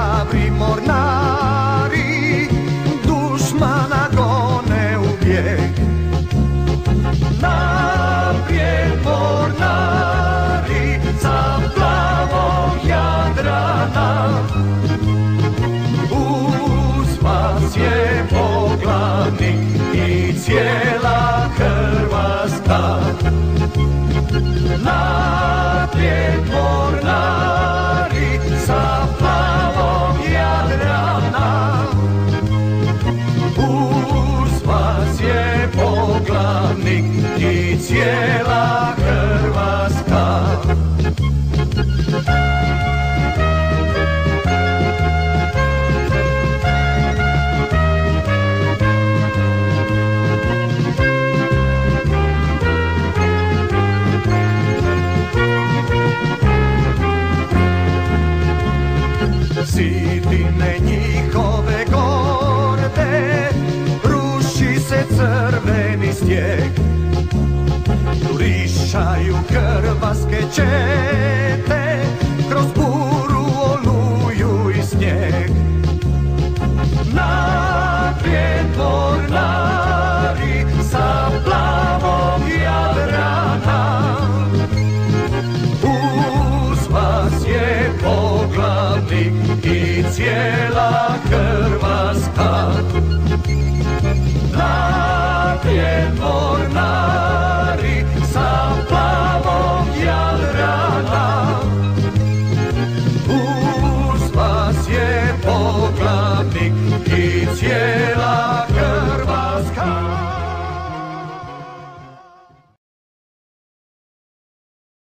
hrabri mornari dušmana gone u bijeg. Naprijed mornari sa plavog Jadrana, uz vas je poglavnik i cijela Hrvatska. Naprijed mornari sa plavog Jadrana, uz vas je poglavnik i cijela Hrvatska. Zidine njihove gorde, ruši se crveni snijeg, jurišaju hrvatske čete kroz buru, oluju i snijeg. Naprijed mornari sa plavog Jadrana, uz vas je poglavnik i cijela Hrvatska. Naprijed mornari sa plavog Jadrana, uz vas je poglavnik i cijela Hrvatska.